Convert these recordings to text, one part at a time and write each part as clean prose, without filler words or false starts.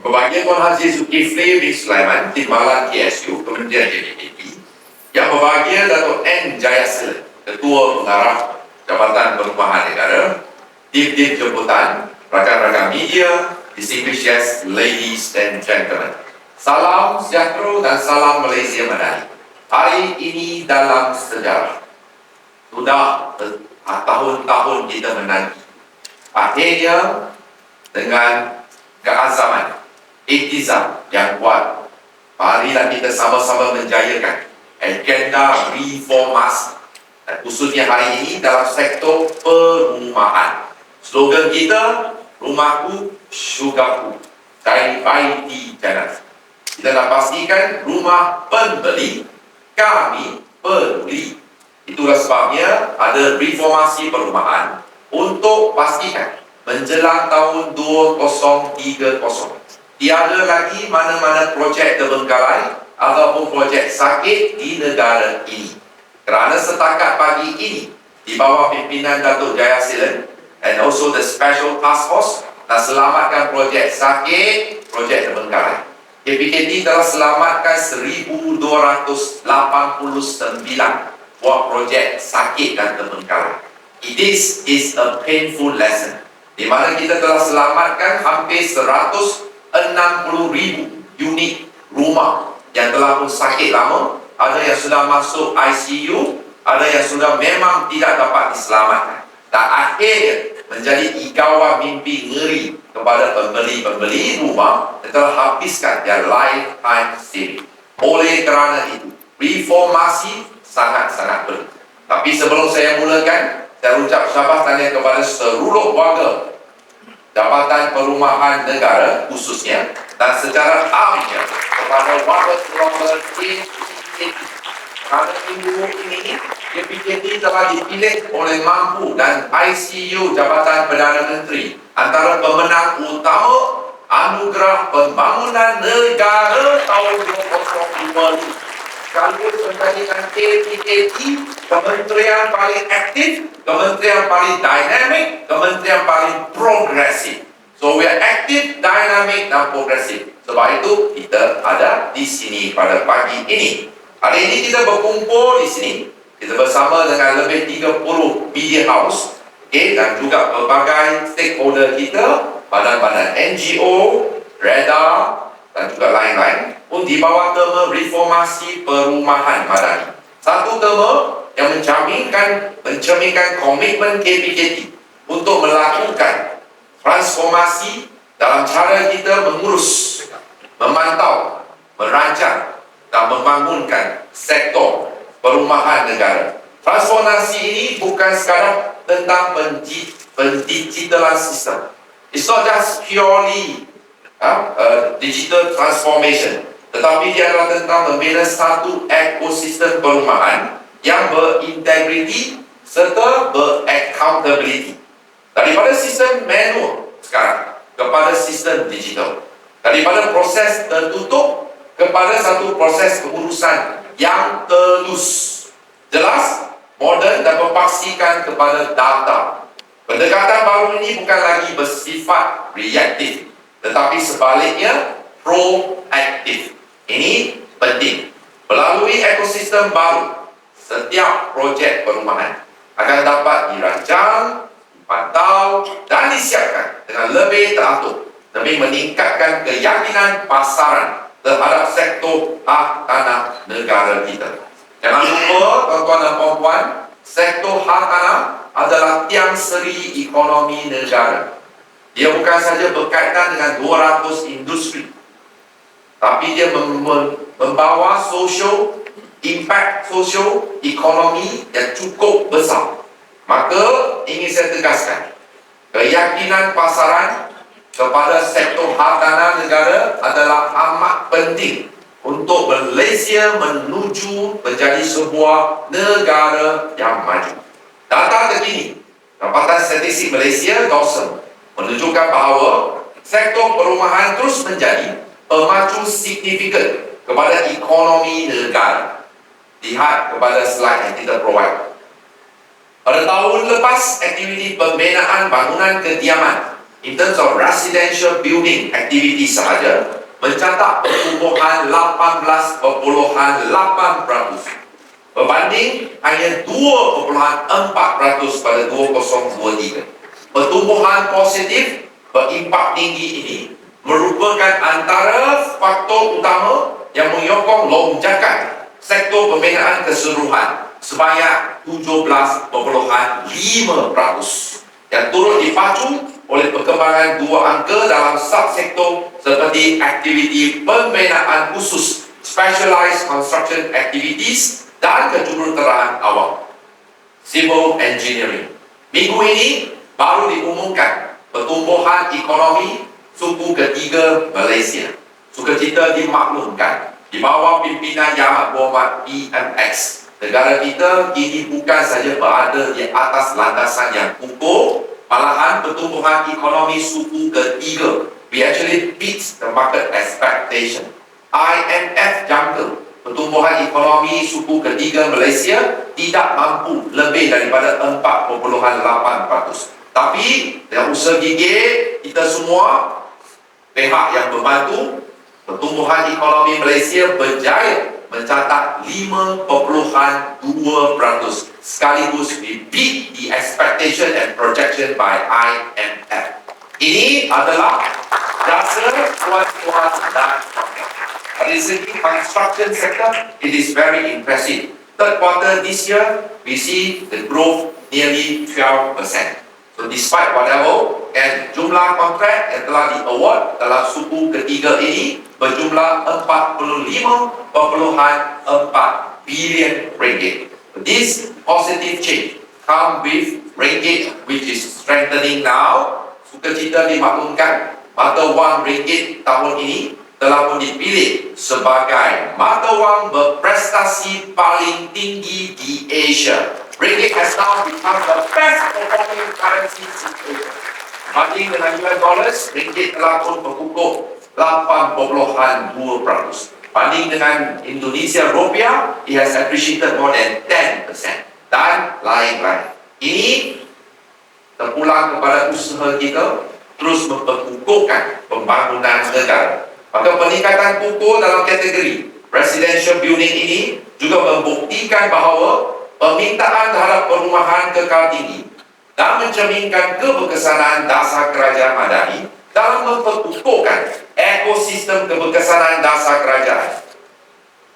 Pembagian Tuan Haji Zulkifli bin Sulaiman, Timbalan KSU, Kementerian JPKT, yang berbahagia Dato' N. Jayasila, Ketua Pengarah Jabatan Perumahan Negara, Dirjen Jemputan, rakan-rakan media, distinguished guests, ladies and gentlemen. Salam sejahtera dan salam Malaysia Madani. Hari ini dalam sejarah. Sudah tahun-tahun kita menanti. Akhirnya dengan keazaman, iktizam yang kuat, marilah kita sama-sama menjayakan agenda reformasi, dan khususnya hari ini dalam sektor perumahan. Slogan kita, rumahku, syurgaku, dari IT Janaz. Kita nak pastikan rumah pembeli, kami peduli. Itulah sebabnya ada reformasi perumahan untuk pastikan menjelang tahun 2030 tiada lagi mana-mana projek terbengkalai ataupun projek sakit di negara ini. Kerana setakat pagi ini di bawah pimpinan Datuk Jayasila and also the Special Task Force nak selamatkan projek sakit, projek terbengkalai. KPKT telah selamatkan 1,289 buah projek sakit dan terbengkalai. This is a painful lesson, di mana kita telah selamatkan hampir 160,000 unit rumah yang telah pun sakit lama, ada yang sudah masuk ICU, ada yang sudah memang tidak dapat diselamatkan. Dan akhirnya menjadi igawan mimpi ngeri kepada pembeli-pembeli rumah yang telah habiskan their lifetime saving. Oleh kerana itu, reformasi sangat-sangat perlu. Tapi sebelum saya mulakan, saya ucap syabas tanya kepada seluruh warga Jabatan Perumahan Negara khususnya dan secara amnya kepada warga-warga KPKT. Kerana minggu ini KPKT telah dipilih oleh Mampu dan ICU Jabatan Perdana Menteri antara pemenang utama Anugerah Pembangunan Negara tahun 2020. Kalau dengan KPKT, kementerian paling aktif, kementerian paling dynamic, kementerian paling progresif. So we are active, dynamic dan progresif. Sebab itu kita ada di sini pada pagi ini. Hari ini kita berkumpul di sini. Kita bersama dengan lebih 30 media house, dan juga berbagai stakeholder kita, badan-badan NGO, REDA dan juga lain-lain, pun di bawah tema reformasi perumahan madani. Satu tema yang mencerminkan komitmen KPKT untuk melakukan transformasi dalam cara kita mengurus, memantau, merancang dan membangunkan sektor perumahan negara. Transformasi ini bukan sekadar tentang pendigitalan sistem. It's not just purely digital transformation, tetapi dia adalah tentang membina satu ekosistem perumahan yang berintegriti serta beraccountability. Daripada sistem manual sekarang kepada sistem digital, daripada proses tertutup kepada satu proses pengurusan yang telus, jelas, moden dan berpaksikan kepada data. Pendekatan baru ini bukan lagi bersifat reaktif, tetapi sebaliknya proaktif. Ini penting. Melalui ekosistem baru, setiap projek perumahan akan dapat dirancang, dipantau dan disiapkan dengan lebih teratur demi meningkatkan keyakinan pasaran terhadap sektor hak tanah negara kita. Jangan lupa, tuan-tuan dan puan-puan, sektor hak tanah adalah tiang seri ekonomi negara. Dia bukan saja berkaitan dengan 200 industri, tapi dia membawa impact sosial ekonomi yang cukup besar. Maka ingin saya tegaskan, keyakinan pasaran kepada sektor hak tanah negara adalah amat penting untuk Malaysia menuju menjadi sebuah negara yang maju. Data terkini Jabatan Statistik Malaysia (DOSM) menunjukkan bahawa sektor perumahan terus menjadi pemacu signifikan kepada ekonomi negara. Lihat kepada slide yang kita provide. Pada tahun lepas, aktiviti pembinaan bangunan kediaman in terms of residential building activity sahaja, mencatat pertumbuhan 18.8% berbanding hanya 2.4% pada 2023. Pertumbuhan positif berimpak tinggi ini merupakan antara faktor utama yang menyokong lonjakan sektor pembinaan keseluruhan sebanyak 17.5% yang turut dipacu oleh perkembangan dua angka dalam subsektor seperti aktiviti pembinaan khusus specialized construction activities dan kejuruteraan awam civil engineering. Minggu ini baru diumumkan pertumbuhan ekonomi suku ketiga Malaysia. Sukacita dimaklumkan di bawah pimpinan Yang Amat Berhormat PMX. Negara kita kini bukan saja berada di atas landasan yang kukuh, malahan pertumbuhan ekonomi suku ketiga we actually beat the market expectation. IMF jangka pertumbuhan ekonomi suku ketiga Malaysia tidak mampu lebih daripada 4.8%. Tapi dengan usaha gigih kita semua, pihak yang membantu, pertumbuhan ekonomi Malaysia berjaya mencatat 5.2%. Sekaligus we beat the expectation and projection by IMF. Ini adalah dasar tuan-tuan dan puan-puan. Dari segi construction sector, it is very impressive. Third quarter this year, we see the growth nearly 12%. So despite whatever, and jumlah kontrak yang telah di-award dalam suku ketiga ini berjumlah 45.4 bilion ringgit. This positive change come with ringgit which is strengthening now. Sukacita dimaklumkan mata wang ringgit tahun ini telah pun dipilih sebagai mata wang berprestasi paling tinggi di Asia. Ringgit has now become the best performing currency in Asia. Banding dengan US dollars, ringgit telah pun berkukuh 8.2%. Banding dengan Indonesia rupiah, it has appreciated more than 10%. Dan lain-lain. Ini terpulang kepada usaha kita terus memperkukuhkan pembangunan negara. Maka peningkatan kukuh dalam kategori residential building ini juga membuktikan bahawa permintaan terhadap perumahan kekal tinggi dan mencerminkan keberkesanan dasar kerajaan madani dalam memperkukuhkan ekosistem keberkesanan dasar kerajaan.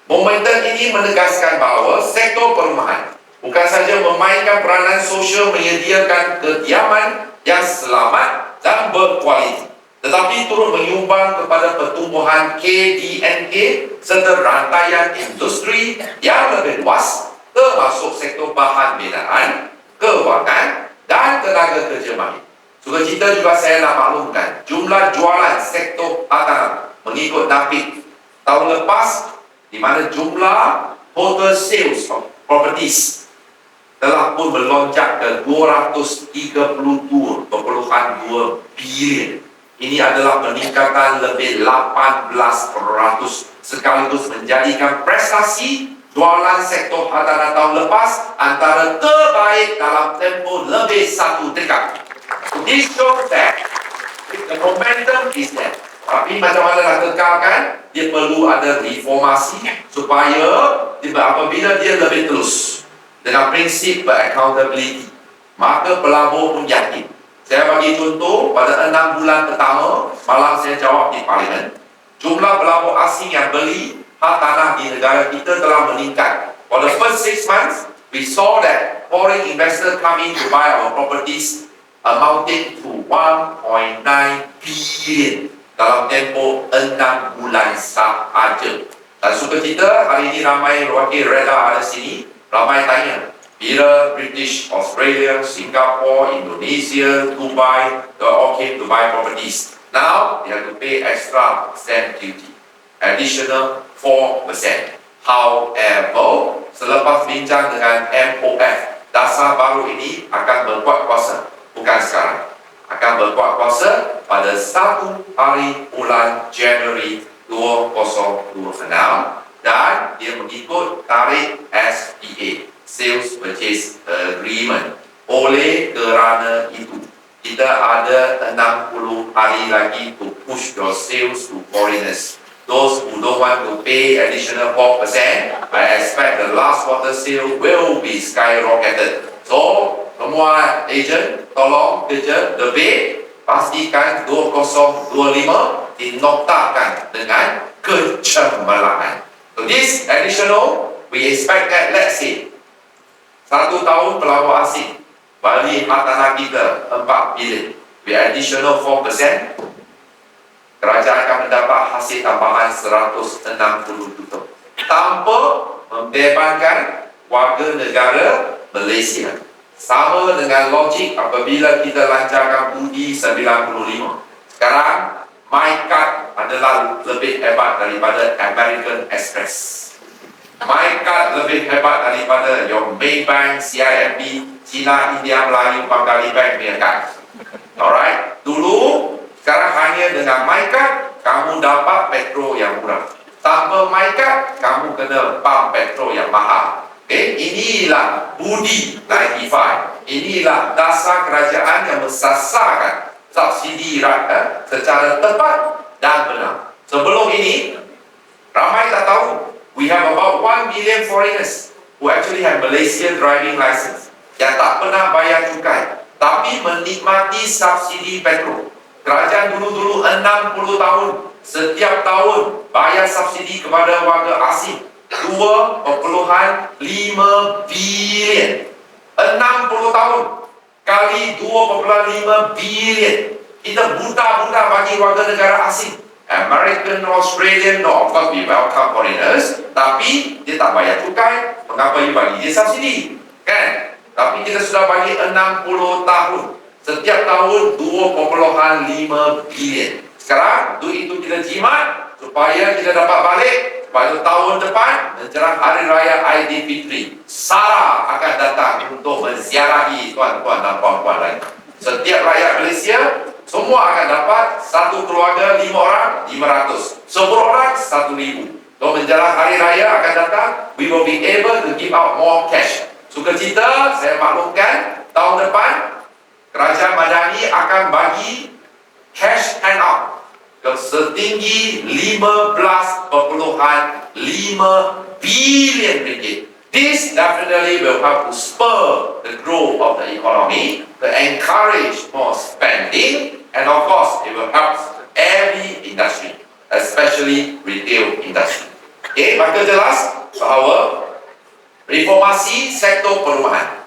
Momentum ini menegaskan bahawa sektor perumahan bukan saja memainkan peranan sosial menyediakan kediaman yang selamat dan berkualiti, tetapi turut menyumbang kepada pertumbuhan KDNK serta rantaian industri yang lebih luas, termasuk sektor bahan binaan, kewangan dan tenaga kerja mahir. Sukacita juga saya nak maklumkan jumlah jualan sektor hartanah mengikut NAPIT tahun lepas, di mana jumlah total sales of properties telah pun melonjak ke 232.2 bilion. Ini adalah peningkatan lebih 18% sekaligus menjadikan prestasi jualan sektor hartanah tahun lepas antara terbaik dalam tempoh lebih satu dekad. This shows that the momentum is there. Tapi macam mana nak kekalkan, dia perlu ada reformasi supaya apabila dia lebih terus dengan prinsip accountability, maka pelabur pun yakin. Saya bagi contoh, pada 6 bulan pertama, malam saya jawab di Parlimen, jumlah pelabur asing yang beli hartanah di negara kita telah meningkat. For the first 6 months, we saw that foreign investors come in to buy our properties amounting to 1.9 billion dalam tempoh 6 bulan sahaja. Dan sukacita, hari ini ramai wakil reda ada sini, ramai tanya, bila British, Australia, Singapore, Indonesia, Dubai, they all came to buy properties. Now, they have to pay extra stamp duty, additional 4%. However, selepas bincang dengan MOF, dasar baru ini akan berkuat kuasa, bukan sekarang. Akan berkuat kuasa pada 1 hari bulan Januari 2026 dan dia mengikut tarikh SPA, Sales Purchase Agreement. Oleh kerana itu, kita ada 60 hari lagi to push your sales to foreigners. Those who don't want to pay additional 4%, I expect the last quarter sale will be skyrocketed. So, semua agent tolong kerja lebih, pastikan 2025 dinoktakan dengan kecemerlangan. So this additional, we expect that, let's say, 1 tahun pelawak asing balik hartanah kita 4 bilion, we additional 4%, kerajaan akan mendapat hasil tambahan 160 juta tanpa membebankan warga negara Malaysia. Sama dengan logik apabila kita lancarkan budi 95. Sekarang MyCard adalah lebih hebat daripada American Express. MyCard lebih hebat daripada your Maybank, CIMB, Cina, India, Melayu, Bengali Bank punya card. Alright, dulu, sekarang hanya dengan MyCard kamu dapat petrol yang murah. Tanpa MyCard kamu kena pump petrol yang mahal. Okay? Inilah budi 95. Inilah dasar kerajaan yang mensasarkan subsidi rakyat secara tepat dan benar. Sebelum ini, ramai tak tahu, we have about 1 million foreigners who actually have Malaysia driving license yang tak pernah bayar cukai tapi menikmati subsidi petrol. Kerajaan dulu-dulu 60 tahun setiap tahun bayar subsidi kepada warga asing 2.5 bilion. 60 tahun kali 2.5 bilion. Kita buta-buta bagi warga negara asing. American, Australian, no, of course we welcome foreigners, tapi dia tak bayar cukai, mengapa you bagi dia subsidi? Kan? Tapi kita sudah bagi 60 tahun. Setiap tahun 2.5 bilion. Sekarang duit itu kita jimat supaya kita dapat balik pada tahun depan menjelang Hari Raya Aidilfitri. Sarah akan datang untuk menziarahi tuan-tuan dan puan-puan lain. Setiap rakyat Malaysia semua akan dapat satu keluarga 5 orang 500, 10 orang 1,000. So menjelang Hari Raya akan datang, we will be able to give out more cash. Sukacita, saya maklumkan tahun depan Kerajaan Madani akan bagi cash handout ke setinggi 15.5 bilion ringgit. This definitely will help to spur the growth of the economy, to encourage more spending, and of course, it will help every industry, especially retail industry. Okay, maka jelas bahawa reformasi sektor perumahan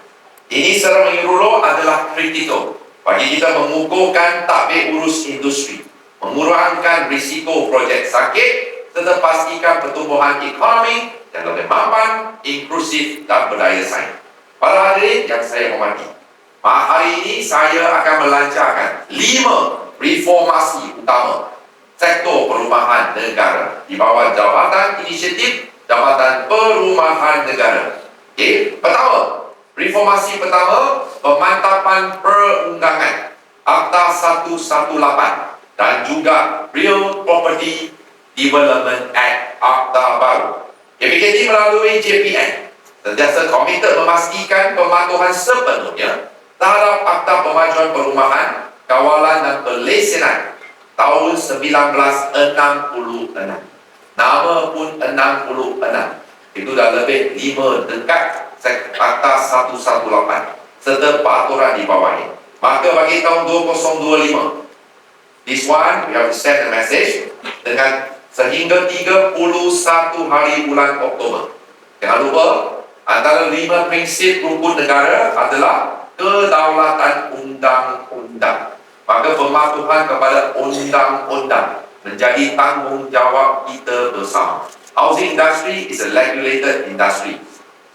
ini secara menyeluruh adalah kritikal bagi kita mengukuhkan takbir urus industri, mengurangkan risiko projek sakit, serta pastikan pertumbuhan ekonomi yang lebih mampan, inklusif dan berdaya saing. Para hadirin yang saya hormati, hari ini saya akan melancarkan 5 reformasi utama sektor perumahan negara di bawah Jabatan Inisiatif Jabatan Perumahan Negara. Okay. Pertama, reformasi pertama, pemantapan perundangan Akta 118 dan juga Real Property Development Act Akta baru. KPKT melalui JPN sentiasa komited memastikan pematuhan sepenuhnya terhadap Akta Pemajuan Perumahan, Kawalan dan Pelesenan tahun 1966. Nama pun 66. Itu dah lebih 5 dekat Akta 118 serta peraturan di bawahnya. Maka bagi tahun 2025, this one we have to send a message dengan sehingga 31 hari bulan Oktober. Jangan lupa, antara 5 prinsip rukun negara adalah kedaulatan undang-undang. Maka pematuhan kepada undang-undang menjadi tanggungjawab kita bersama. Housing industry is a regulated industry.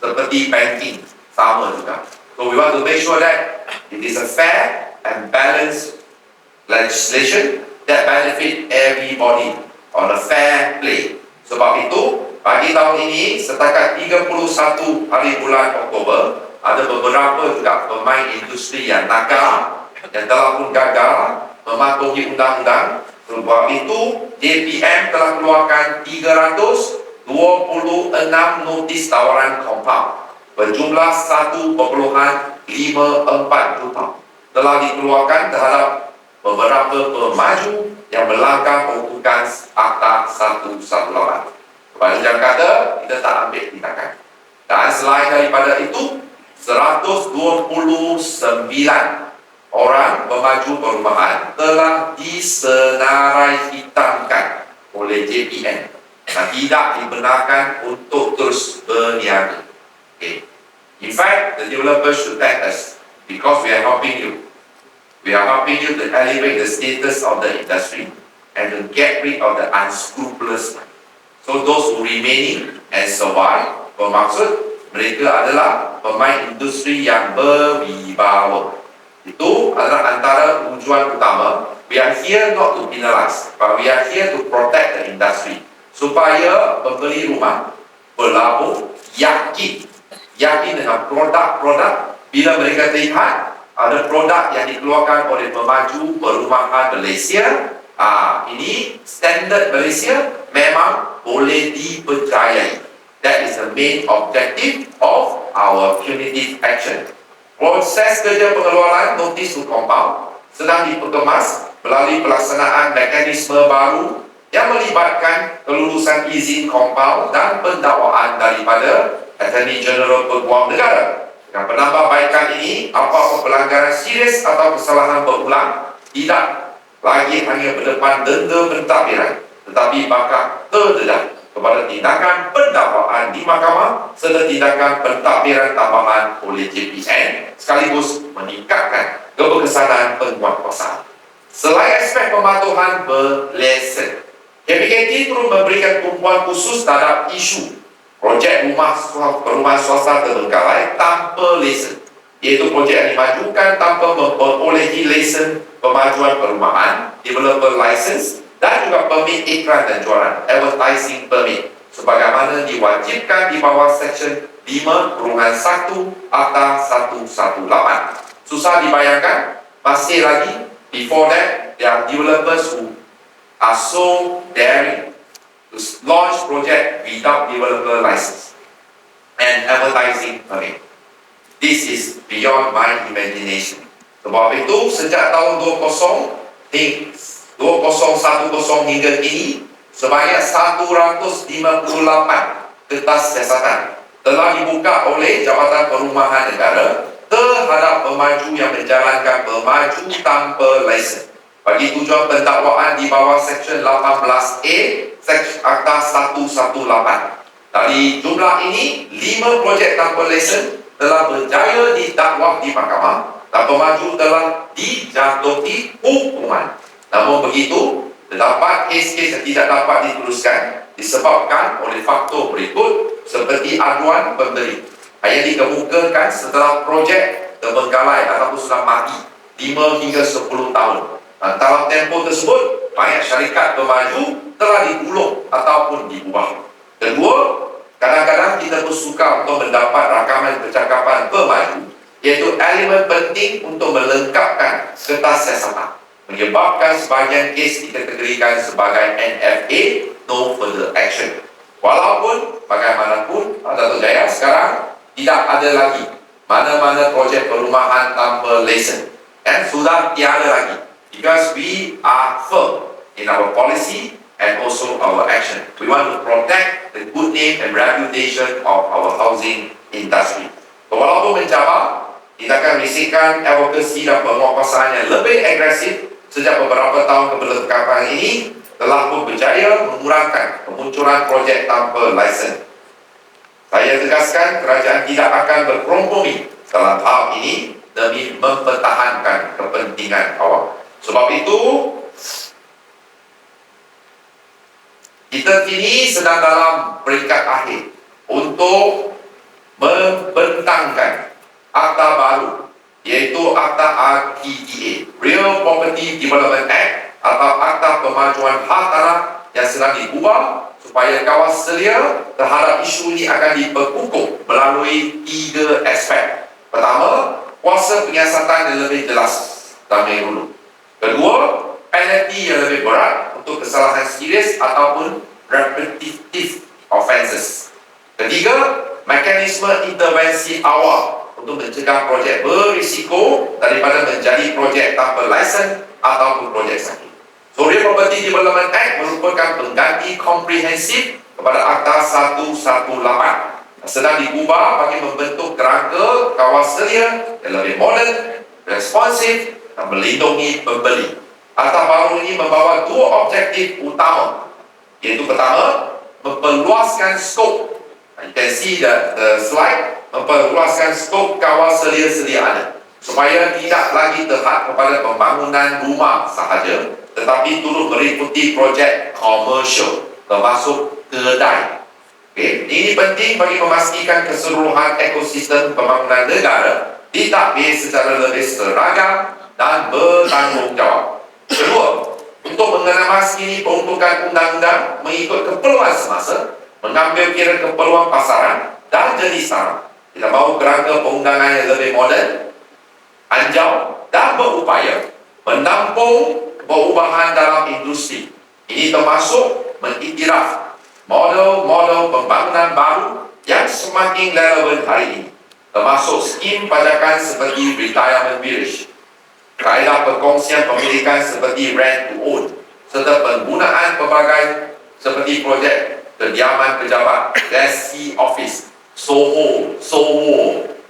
Seperti banking, sama juga. So we want to make sure that it is a fair and balanced legislation that benefit everybody on a fair play. Sebab itu, pagi tahun ini, setakat 31 hari bulan Oktober, ada beberapa juga pemain industri yang nakal, yang telah pun gagal mematuhi undang-undang. Sebab itu, JPM telah keluarkan 326 notis tawaran compound berjumlah 1.54 juta. telah dikeluarkan terhadap beberapa pemaju yang melanggar peruntukan Akta 118. Kepada Jakarta, kita tak ambil tindakan. Dan selain daripada itu, 129 orang pemaju perumahan telah disenarai hitamkan oleh JPN dan tidak dibenarkan untuk terus berniaga. Okay. In fact, the developers should thank us because we are helping you. We are helping you to elevate the status of the industry and to get rid of the unscrupulous. So those who remaining and survive, bermaksud mereka adalah pemain industri yang berwibawa. Itu adalah antara tujuan utama. We are here not to penalize, but we are here to protect the industry. Supaya pembeli rumah berlabuh yakin dengan produk-produk. Bila mereka lihat ada produk yang dikeluarkan oleh pemaju perumahan Malaysia, ini standard Malaysia memang boleh dipercayai. That is the main objective of our punitive action. Proses kerja pengeluaran notis to compound sedang diperkemas melalui pelaksanaan mekanisme baru yang melibatkan kelulusan izin compound dan pendakwaan daripada Attorney General Peguam Negara. Dengan penambahbaikan ini, apa-apa pelanggaran serius atau kesalahan berulang tidak lagi hanya berdepan denda pentadbiran, tetapi bakal terdedah kepada tindakan pendakwaan di mahkamah serta tindakan pentadbiran tambahan oleh JPN sekaligus meningkatkan keberkesanan penguatkuasaan. Selain aspek pematuhan berlesen, KPKT turut memberikan tumpuan khusus terhadap isu projek perumahan swasta terbengkalai tanpa lesen, iaitu projek yang dimajukan tanpa memperolehi lesen pemajuan perumahan, developer license dan juga permit iklan dan jualan, advertising permit, sebagaimana diwajibkan di bawah Seksyen 5-1 Akta 118. Susah dibayangkan, masih lagi before that, there are developers who are so daring to launch project without developer license and advertising permit. This is beyond my imagination. Sebab itu, sejak tahun 2010 hingga kini, sebanyak 158 kertas siasatan telah dibuka oleh Jabatan Perumahan Negara terhadap pemaju yang menjalankan pemaju tanpa lesen bagi tujuan pendakwaan di bawah Seksyen 18A Seksyen Akta 118. Dari jumlah ini, 5 projek tanpa lesen telah berjaya didakwa di mahkamah dan pemaju telah dijatuhi hukuman. Namun begitu, terdapat kes-kes yang tidak dapat diteruskan disebabkan oleh faktor berikut seperti aduan pembeli yang dikemukakan setelah projek terbengkalai ataupun sudah mati 5 hingga 10 tahun. Dan dalam tempoh tersebut, banyak syarikat pemaju telah digulung ataupun diubah. Kedua, kadang-kadang kita bersuka untuk mendapat rakaman percakapan pemaju, iaitu elemen penting untuk melengkapkan kertas siasatan, menyebabkan sebahagian kes dikategorikan sebagai NFA, no further action. Walaupun bagaimanapun, Dato' Jaya sekarang tidak ada lagi mana-mana projek perumahan tanpa lesen, dan sudah tiada lagi, because we are firm in our policy and also our action. We want to protect the good name and reputation of our housing industry. Walaupun mencabar, tindakan risikan, advocacy dan penguatkuasaan yang lebih agresif sejak beberapa tahun kebelakang ini telah pun berjaya mengurangkan kemunculan projek tanpa lesen. Saya tegaskan kerajaan tidak akan berkompromi dalam hal ini demi mempertahankan kepentingan awam. Sebab itu, kita kini sedang dalam peringkat akhir untuk membentangkan akta baru, iaitu Akta RPDA, Real Property Development Act, atau Akta Pemajuan Hak Tanah yang sedang diubah supaya kawal selia terhadap isu ini akan diperkukuh melalui 3 aspek. Pertama, kuasa penyiasatan yang lebih jelas dan menyeluruh. Kedua, penalti yang lebih berat untuk kesalahan serius ataupun repetitive offences. Ketiga, mekanisme intervensi awal untuk mencegah projek berisiko daripada menjadi projek tanpa lesen ataupun projek sakit. So, Real Property Development Act merupakan pengganti komprehensif kepada Akta 118. Sedang diubah bagi membentuk kerangka kawasan yang lebih moden, responsif dan melindungi pembeli. Akta baru ini membawa dua objektif utama, iaitu pertama, memperluaskan skop. You can see the slide, memperluaskan skop kawasan sedia ada, supaya tidak lagi terhad kepada pembangunan rumah sahaja, tetapi turut meliputi projek komersial, termasuk kedai. Okay. Ini penting bagi memastikan keseluruhan ekosistem pembangunan negara ditadbir secara lebih seragam dan bertanggungjawab. Kedua, untuk mengenamaskini peruntukan undang-undang mengikut keperluan semasa, mengambil kira keperluan pasaran dan jenis tanah. Kita mahu kerangka perundangan yang lebih moden, anjau dan berupaya menampung perubahan dalam industri. Ini termasuk mengiktiraf model-model pembangunan baru yang semakin relevan hari ini, termasuk skim pajakan seperti retirement village, kaedah perkongsian pemilikan seperti rent to own, serta penggunaan pelbagai seperti projek kediaman pejabat, resi office, SOHO.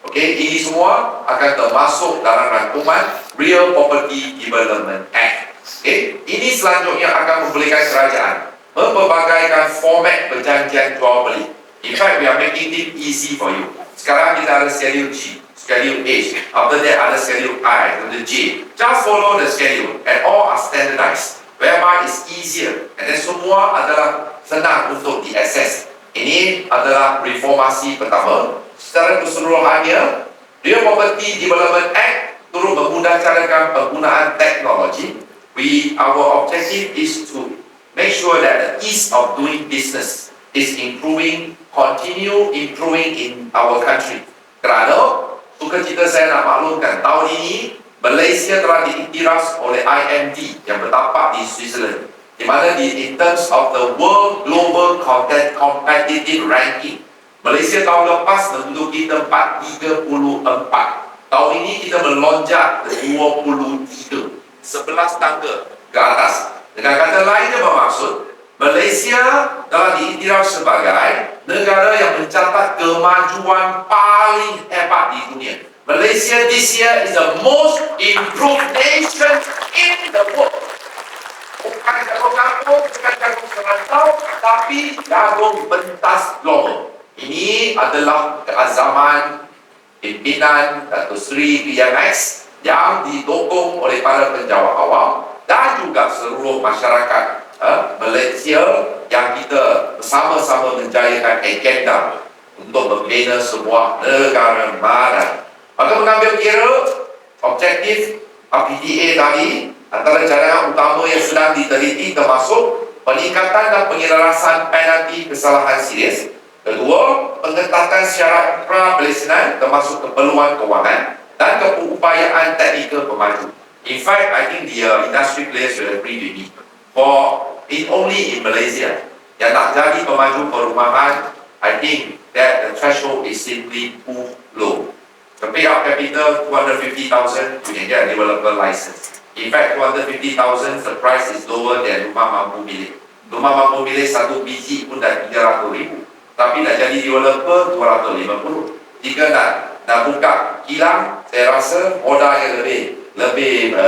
Okey, ini semua akan termasuk dalam rangkuman Real Property Development Act. Okey, ini selanjutnya akan membolehkan kerajaan mempelbagaikan format perjanjian jual beli. In fact, we are making it easy for you. Sekarang kita ada schedule G, schedule H, after that ada schedule I, and the J. Just follow the schedule and all are standardized, whereby it's easier. And then semua adalah senang untuk diakses. Ini adalah reformasi pertama. Secara keseluruhannya, Real Property Development Act turut memudahkan penggunaan teknologi. Our objective is to make sure that the ease of doing business is continue improving in our country. Kerana, sukacita saya nak maklumkan, tahun ini Malaysia telah diiktiraf oleh IMD yang bertapak di Switzerland, di mana in terms of the World Global Competitive Ranking, Malaysia tahun lepas menduduki tempat 34. Tahun ini kita melonjak ke 23, 11 tangga ke atas. Dengan kata lainnya bermaksud, Malaysia telah diiktiraf sebagai negara yang mencatat kemajuan paling hebat di dunia. Malaysia this year is the most improved nation in the world. Bukan jagung-jagung, bukan jagung serantau, tapi jagung pentas global. Ini adalah keazaman pimpinan Datuk Seri PMX yang didukung oleh para penjawat awam dan juga seluruh masyarakat Malaysia yang kita bersama-sama menjayakan agenda untuk membina sebuah negara madani. Maka mengambil kira objektif PDA tadi, antara cadangan utama yang sedang diteliti termasuk peningkatan dan penyelarasan penalti kesalahan serius. Kedua, pengetatan syarat pra-pelaksanaan termasuk keperluan kewangan dan keupayaan teknikal pemaju. In fact, I think the industry players will agree with me. For only in Malaysia, yang nak jadi pemaju perumahan, I think that the threshold is simply too low. To pay up capital 250,000, you can get a developer license. In fact, 250,000, the price is lower than rumah mampu milik. Rumah mampu milik satu biji pun dah 300,000, tapi nak jadi developer 250. Jika nak buka kilang, saya rasa modal yang lebih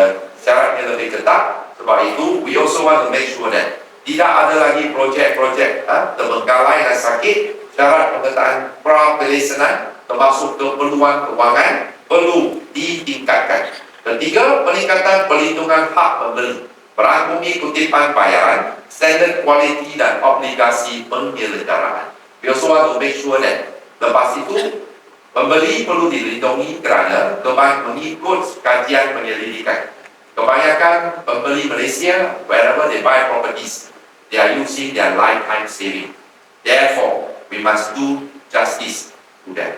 syaratnya lebih ketat. Sebab itu, we also want to make sure that tidak ada lagi projek-projek terbengkalai dan sakit. Syarat pengetaan pra-pelaksanaan termasuk keperluan kewangan perlu ditingkatkan. Ketiga, peningkatan perlindungan hak pembeli, merangkumi kutipan bayaran, standard kualiti dan obligasi penyelenggaraan. We also want to make sure that lepas itu pembeli perlu dilindungi kerana mengikut kajian penyelidikan. Kebanyakan pembeli Malaysia, wherever they buy properties, they are using their lifetime saving. Therefore, we must do justice to them.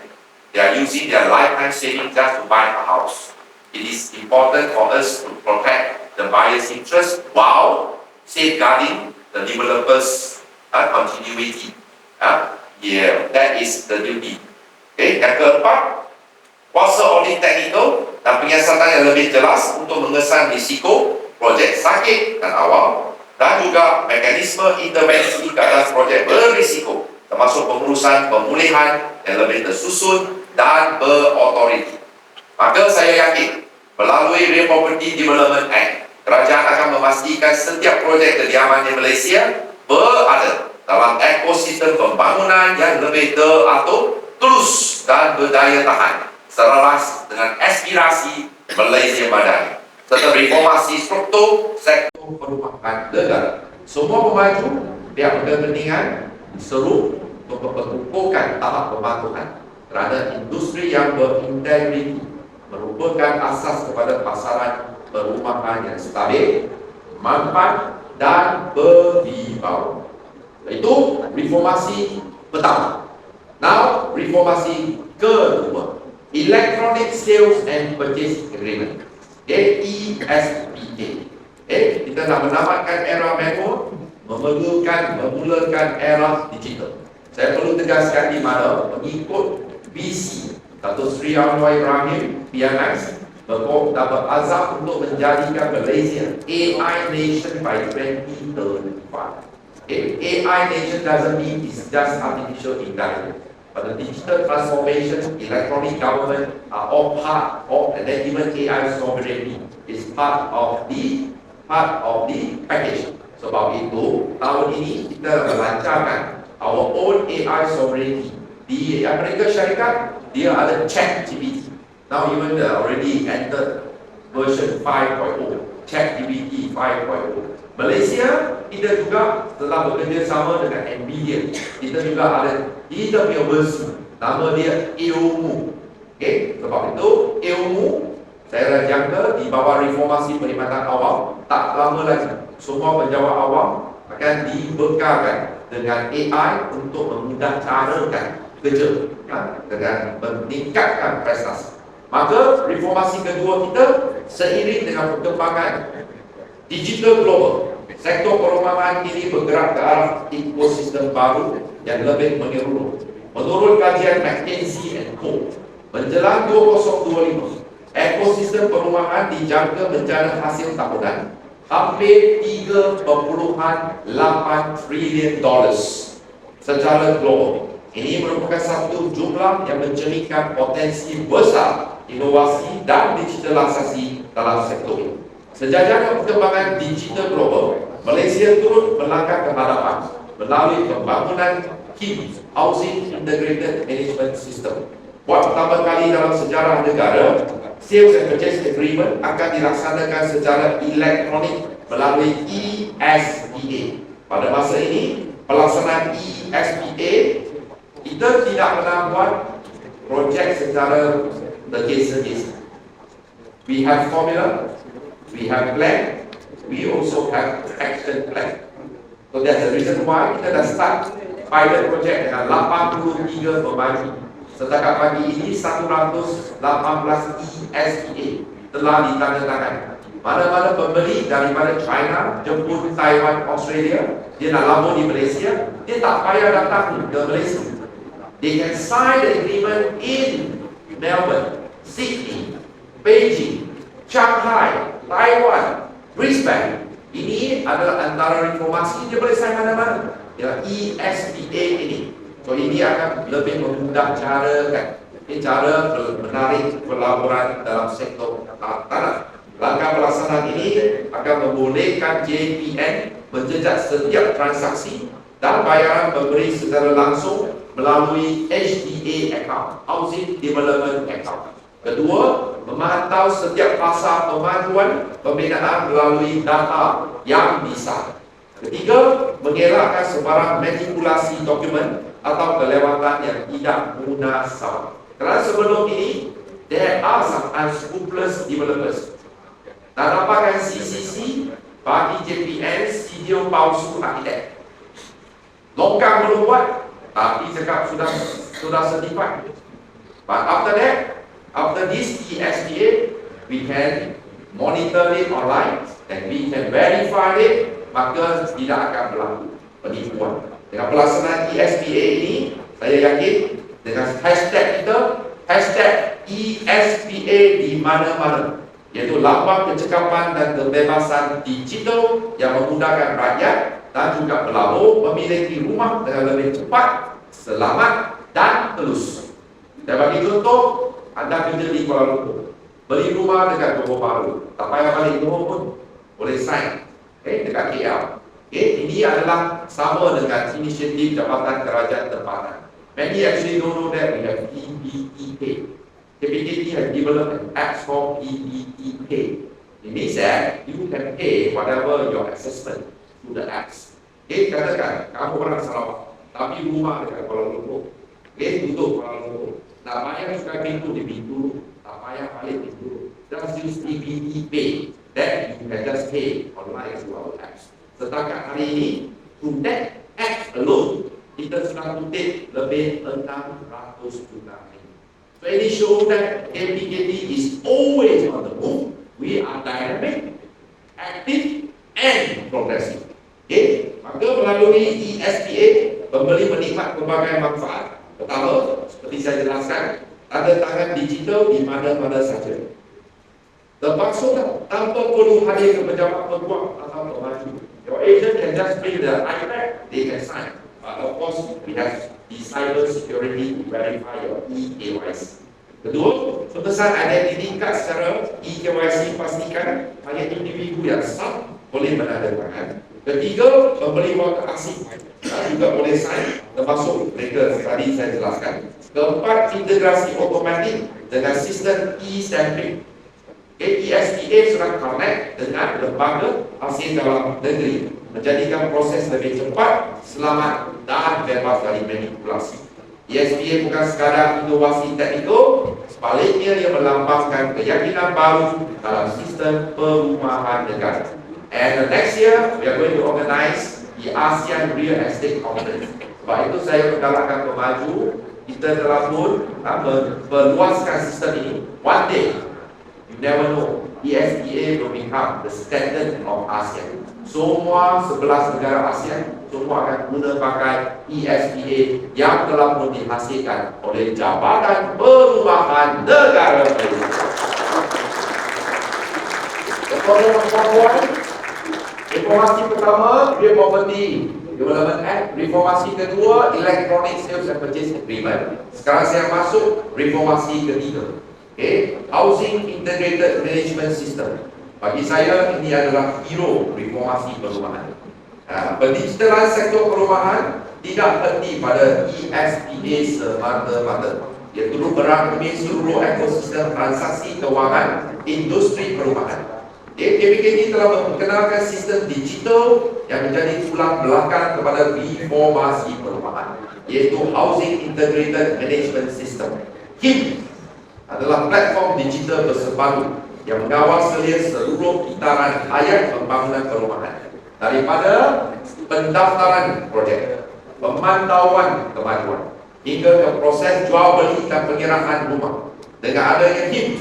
They are using their lifetime saving just to buy a house. It is important for us to protect the buyer's interest while safeguarding the developer's continuity. That is the duty. Okay, yang keempat, also audit technical dan penyiasatan yang lebih jelas untuk mengesan risiko projek sakit dan awal, dan juga mekanisme intervensi ke atas projek berisiko, termasuk pengurusan pemulihan yang lebih tersusun dan berautoriti. Maka saya yakin melalui Real Property Development Act, kerajaan akan memastikan setiap projek kediaman di Malaysia berada dalam ekosistem pembangunan yang lebih teratur, terus dan berdaya tahan, selaras dengan aspirasi Malaysia Madani, serta reformasi struktur sektor perumahan negara. Semua pemaju pihak berkepentingan seru untuk memperkukuhkan tahap pembangunan kerana industri yang berintegriti merupakan asas kepada pasaran perumahan yang stabil, mampan dan berwibawa. Itu reformasi pertama. Now, reformasi kedua, Electronic Sales and Purchase Agreement, ESPA. Kita nak menamatkan era manual, memulakan era digital. Saya perlu tegaskan di mana mengikut BC Datuk Seri Anwar Ibrahim PNS berazam untuk menjadikan Malaysia AI Nation by 2035. AI nation doesn't mean it's just artificial intelligence, but the digital transformation, electronic government are all part of, and then even AI sovereignty is part of the package. Sebab itu tahun ini kita melancarkan our own AI sovereignty. Di Amerika Syarikat dia ada ChatGPT. Now even already entered version 5.0, ChatGPT 5.0. Malaysia, kita juga telah bekerja sama dengan Nvidia. Kita juga ada kita punya versi, nama dia Ilmu. Okay? Sebab itu Ilmu, saya jangka di bawah reformasi perkhidmatan awam, tak lama lagi semua penjawat awam akan dibekalkan dengan AI untuk memudahcarakan kerja, dengan meningkatkan prestasi. Maka reformasi kedua kita seiring dengan perkembangan digital global, sektor perumahan kini bergerak ke arah ekosistem baru yang lebih menyeluruh. Menurut kajian McKinsey & Co, menjelang 2025, ekosistem perumahan dijangka menjana hasil tahunan hampir $3.8 triliun secara global. Ini merupakan satu jumlah yang mencerminkan potensi besar inovasi dan digitalisasi dalam sektor ini. Sejajar dengan perkembangan digital global, Malaysia turut melangkah ke hadapan melalui pembangunan KIM, Housing Integrated Management System. Buat pertama kali dalam sejarah negara, Sales and Purchase Agreement akan dilaksanakan secara elektronik melalui ESPA. Pada masa ini, pelaksanaan ESPA, kita tidak pernah buat projek secara tergesa-gesa. We have formula, we have plan, we also have action plan. So that's the reason why kita dah start pilot project dengan 83 pembagi. Setakat pagi ini 118 ESPA telah ditandatangan. Mana-mana pembeli daripada China, Jepun, Taiwan, Australia, dia nak lambung di Malaysia, dia tak payah datang ke Malaysia. They can sign the agreement in Melbourne, Sydney, Beijing, Shanghai, Taiwan, Brisbane. Ini adalah antara reformasi dia boleh sign mana-mana. Ya, ESPA ini. So ini akan lebih memudahcarakan cara menarik pelaburan dalam sektor tanah. Langkah pelaksanaan ini akan membolehkan JPN menjejak setiap transaksi dan bayaran pemberi secara langsung melalui HDA account, Housing Development Account. Kedua, memantau setiap fasa pemajuan pembinaan melalui data yang bisa. Ketiga, mengelakkan sebarang manipulasi dokumen atau kelewatan yang tidak munasabah. Kerana sebelum ini, there are some unscrupulous developers. Dan dapatkan CCC bagi JPN studio palsu arkitek. Longkang belum buat, tapi cakap sudah certified. But after that, after this ESPA, we can monitor it online and we can verify it, maka tidak akan berlaku penipuan. Dengan pelaksanaan ESPA ini, saya yakin dengan hashtag kita, hashtag ESPA mana-mana, iaitu lambang kecekapan dan kebebasan digital yang memudahkan rakyat dan juga pelabur memiliki rumah dengan lebih cepat, selamat dan telus. Saya bagi contoh, anda kerja di Kuala Lumpur, beli rumah dekat Johor Bahru, tak payah balik Johor pun boleh sign, dekat KL. Ini adalah sama dengan inisiatif Jabatan Kerajaan Tempatan. Many actually don't know that we have PBE Pay. KPKT has developed an app called PBE Pay. It means that you can pay whatever your assessment through the apps. Katakan kamu orang Sarawak, tapi rumah dekat Kuala Lumpur. Duduk Kuala Lumpur. Tak payah suka pintu di pintu, tak payah balik pintu. Just use PBE Pay. Then you can just pay online through our apps. Setakat hari ini, through that app alone, kita sudah kutip lebih 600 juta. So ini show that KPKT is always on the move. We are dynamic, active, and progressive. Maka melalui ESPA, pembeli menikmat pelbagai manfaat. Pertama, seperti saya jelaskan, tanda tangan digital di mana-mana saja. Terpaksa tanpa perlu hadir ke pejabat peguam atau pemaju. Your agent can just bring the iPad, they can sign. But of course, we have the cyber security to verify your eKYC. Kedua, pemesan identiti kad secara eKYC pastikan hanya individu yang sah boleh menandatangan. Ketiga, pembeli wang asing juga boleh sign, termasuk mereka tadi saya jelaskan. Keempat, integrasi otomatik dengan sistem e-stamping. ESPA sudah connect dengan lembaga asing dalam negeri, menjadikan proses lebih cepat, selamat dan bebas dari manipulasi. ESPA bukan sekadar inovasi teknikal, sebaliknya ia melambangkan keyakinan baru dalam sistem perumahan negara. And next year, we are going to organize the ASEAN Real Estate Conference. Sebab itu saya menggalakkan pemaju, kita telah pun meluaskan sistem ini. One day, you never know, ESPA will become the standard of ASEAN. Semua 11 negara ASEAN semua akan guna pakai ESPA yang telah pun dihasilkan oleh Jabatan Perumahan Negara Malaysia. Reformasi pertama, Real Property Development Act. Reformasi kedua, Electronic Sales and Purchase Agreement. Sekarang saya masuk reformasi ketiga. Housing Integrated Management System. Bagi saya ini adalah hero reformasi perumahan. Pendigitalan sektor perumahan tidak henti pada ESPA semata-mata. Ia turut merangkumi seluruh ekosistem transaksi kewangan industri perumahan. KPKT telah memperkenalkan sistem digital yang menjadi tulang belakang kepada reformasi perumahan, iaitu Housing Integrated Management System. HIM adalah platform digital berseparu yang mengawal seluruh putaran hayat pembangunan perumahan, daripada pendaftaran projek, pemantauan kemajuan, hingga ke proses jual beli dan pengiraan rumah. Dengan adanya HIM,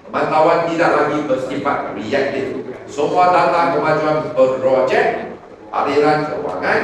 pemantauan tidak lagi bersifat reaktif. Semua data kemajuan projek, aliran kewangan,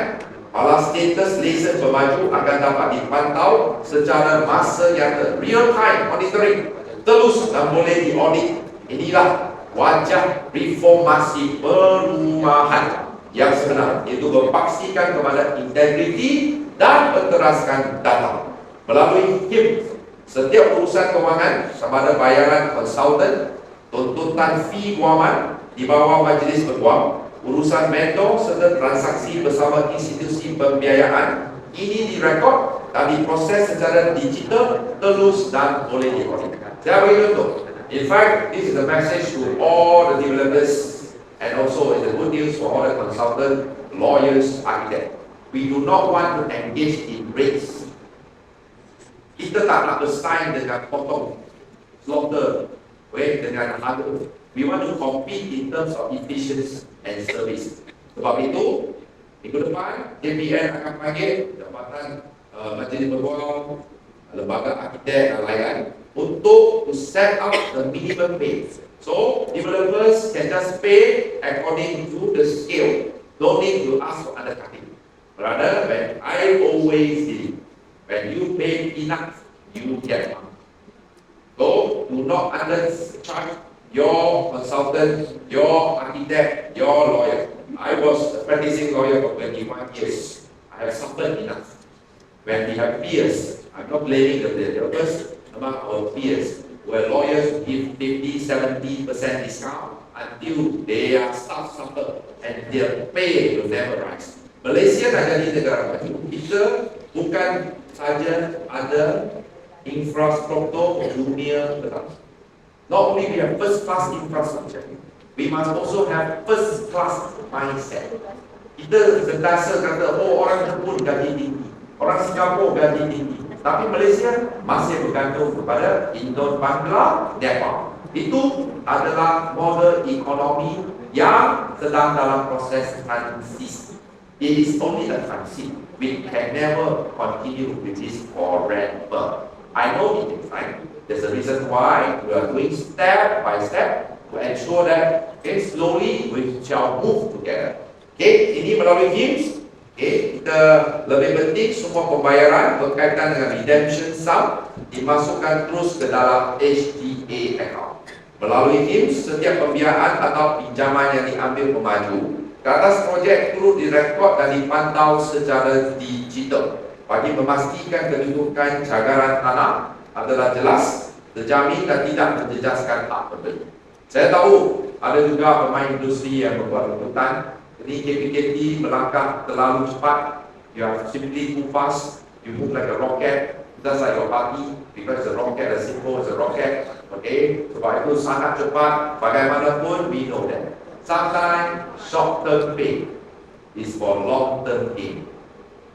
Pala status lesen pemaju akan dapat dipantau secara masa nyata, real time monitoring, terus dan boleh diaudit. Inilah wajah reformasi perumahan yang sebenar, iaitu berpaksikan kepada integriti dan berteraskan data. Melalui HIM, setiap urusan kewangan sama ada bayaran konsultan, tuntutan fee guaman di bawah majlis peguam, urusan mentor serta transaksi bersama institusi pembiayaan ini direkod dan diproses secara digital, telus dan boleh diaudit. Saya beri contoh. In fact, this is a message to all the developers and also is a good news for all the consultants, lawyers, architects. We do not want to engage in race. Kita tak nak bersaing dengan potong, slaughter, dengan harga. We want to compete in terms of efficiency and service. Sebab itu, minggu depan, JPN akan panggil Jabatan Majlis Peguam, Lembaga Arkitek dan lain-lain untuk to set up the minimum pay. So, developers can just pay according to the scale. Don't need to ask for undercutting. Rather, when I always believe, when you pay enough, you get money. So, do not undercharge your consultant, your architect, your lawyer. I was a practicing lawyer for 21 years. I have suffered enough. When we have peers, I'm not blaming the developers, among our peers, where lawyers give 50-70% discount until their staff suffer and their pay will never rise. Malaysia tak jadi negara maju. Kita bukan saja ada infrastruktur dunia tetap. Not only we have first class infrastructure, we must also have first class mindset. Kita sentiasa kata, oh orang Jepun gaji tinggi, orang Singapura gaji tinggi, tapi Malaysia masih bergantung kepada Indon, Bangla, Nepal. Itu adalah model ekonomi yang sedang dalam proses transisi. It is only a transition. We can never continue with this forever. I know it is right. There's a reason why we are doing step by step to ensure that slowly we shall move together. Ini melalui HIMSS. Kita lebih penting semua pembayaran berkaitan dengan redemption sum dimasukkan terus ke dalam HTA account. Melalui HIMSS, setiap pembiayaan atau pinjaman yang diambil pemaju ke atas projek perlu direkod dan dipantau secara digital bagi memastikan kedudukan cagaran tanah adalah jelas, terjamin dan tidak menjejaskan hak pembeli. Saya tahu ada juga pemain industri yang membuat tuntutan. Ini KPKT melangkah terlalu cepat. You are simply too fast. You move like a rocket, just like your party, because the rocket as simple as a rocket. Okay, sebab itu sangat cepat. Bagaimanapun, we know that sometimes short-term pain is for long-term gain.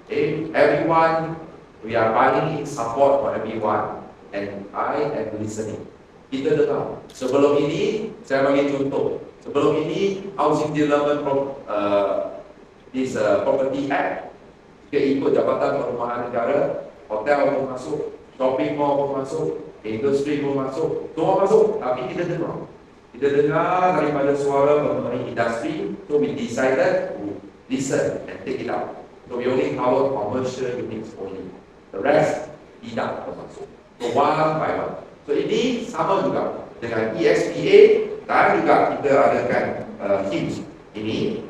Okay, everyone, we are buying support for everyone, and I am listening. Kita dengar. Sebelum ini, saya bagi contoh. Sebelum ini, Housing Development Property Act, kita ikut Jabatan Perumahan Negara, hotel pun masuk, shopping mall pun masuk, industri pun masuk, semua masuk. Tapi kita dengar. Kita dengar daripada suara mengenai industri, so we decided to listen and take it out. So we only cover commercial units only. The rest tidak termasuk. So one by one. So ini sama juga dengan EXPA dan juga kita adakan HIMSS. Ini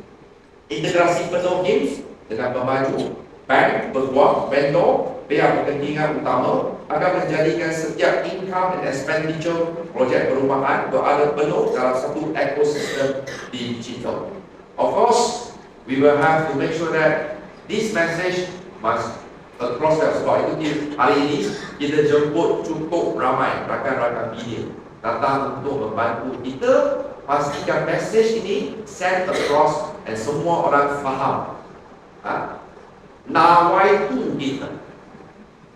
integrasi penuh HIMSS dengan pemaju bank, berbuat vendor, pihak kepentingan utama akan menjadikan setiap income and expenditure projek perumahan berada penuh dalam satu ekosistem digital. Of course, we will have to make sure that this message must across the sebab itu hari ini kita jemput cukup ramai rakan-rakan media datang untuk membantu kita pastikan message ini send across dan semua orang faham. Nawaitu kita,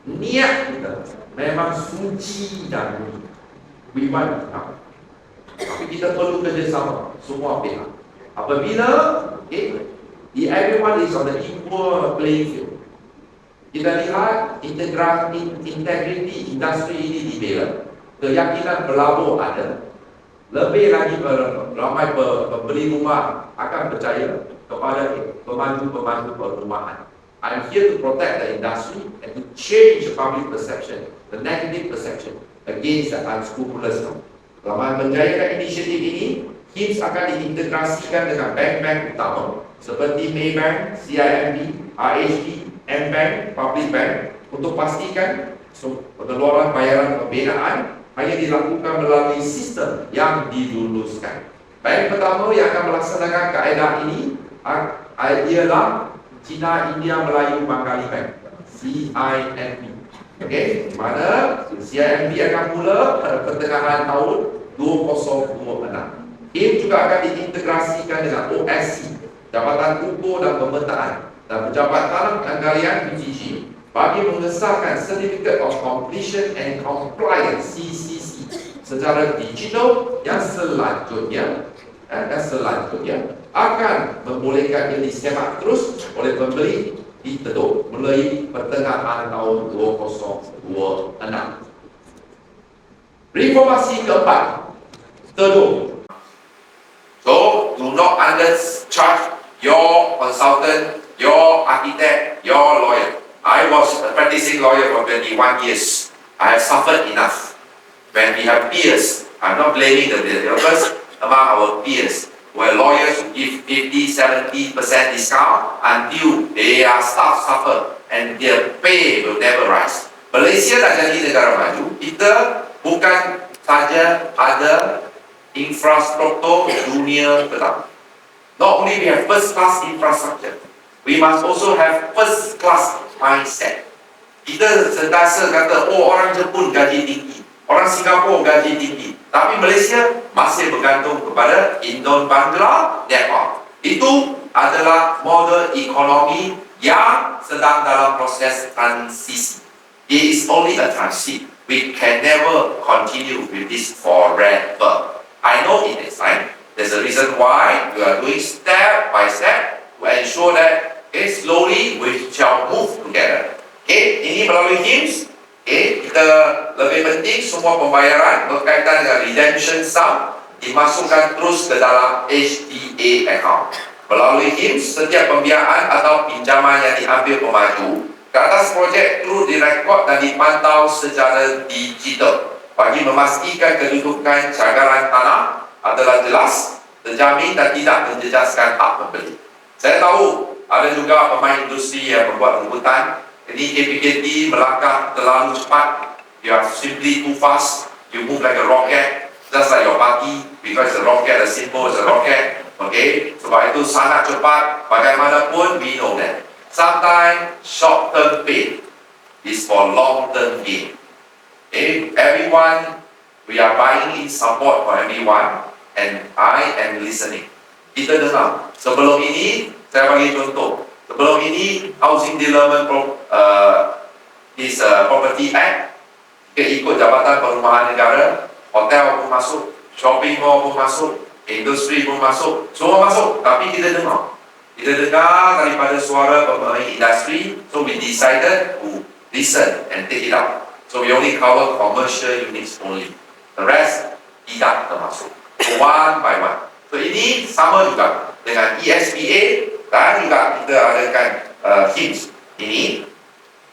niat kita memang suci dan murni. We want to come. Tapi kita perlu kerjasama semua pihak. Apabila everyone is on the equal playing field, kita lihat integriti industri ini dibela, keyakinan berlabur ada, lebih lagi ramai pembeli rumah akan percaya kepada pemaju-pemaju perumahan. I'm here to protect the industry and to change the public perception, the negative perception against the unscrupulous. Selama menjayakan inisiatif ini, HIMSS akan diintegrasikan dengan bank-bank utama seperti Maybank, CIMB, RHB, M-Bank, Public Bank untuk pastikan pengeluaran bayaran pembinaan hanya dilakukan melalui sistem yang diluluskan. Bank pertama yang akan melaksanakan kaedah ini ialah Cina India Melayu Bengali Bank, CIMB. Okey, di mana CIMB akan mula pada pertengahan tahun 2026. Ini juga akan diintegrasikan dengan OSC, Jabatan Ukur dan Pemetaan, dan Pejabat Tanah dan Galian PGG bagi mengesahkan Certificate of Completion and Compliance (CCC) secara digital yang selanjutnya akan membolehkan ini disemak terus oleh pembeli ditutup mulai pertengahan tahun 2026. Reformasi keempat, teduh. So, do not undercharge your consultant, your architect, your lawyer. I was a practicing lawyer for 21 years. I have suffered enough. when we have peers, I'm not blaming the developers, among our peers, where lawyers will give 50-70% discount until their staff suffer and their pay will never rise. Malaysia tak jadi negara maju, kita bukan saja ada infrastruktur dunia pertama. Not only we have first class infrastructure, we must also have first class mindset. Kita sentiasa kata, oh orang Jepun gaji tinggi, orang Singapura gaji tinggi, tapi Malaysia masih bergantung kepada Indon, Bangla, Nepal. Itu adalah model ekonomi yang sedang dalam proses transisi. It is only a transit. We can never continue with this forever. I know it is time. There's a reason why we are doing step by step to ensure that slowly we shall move together. Ini melalui HIMSS. Kita lebih penting semua pembayaran berkaitan dengan redemption sum dimasukkan terus ke dalam HTA account. Melalui HIMSS, setiap pembiayaan atau pinjaman yang diambil pemaju ke atas projek perlu direkod dan dipantau secara digital bagi memastikan kedudukan cagaran tanah adalah jelas, terjamin dan tidak menjejaskan hak pembeli. Saya tahu ada juga pemain industri yang membuat rebutan. Ini KPKT melangkah terlalu cepat. You are simply too fast. You move like a rocket, just like your party, because the rocket, the symbol is a rocket. Okay, sebab itu sangat cepat. Bagaimanapun, we know that sometimes short-term pain is for long-term gain. Okay, everyone, we are buying in support for everyone, and I am listening. Kita dengar. Sebelum ini, saya bagi contoh. Sebelum ini, Housing Development Property Act, kita ikut Jabatan Perumahan Negara, hotel pun masuk, shopping mall pun masuk, industri pun masuk, semua masuk. Tapi kita dengar. Kita dengar daripada suara pemain industri, so we decided to listen and take it out. So we only cover commercial units only. The rest tidak termasuk. So one by one. So ini sama juga dengan ESPA dan juga kita adakan HIMSS. Ini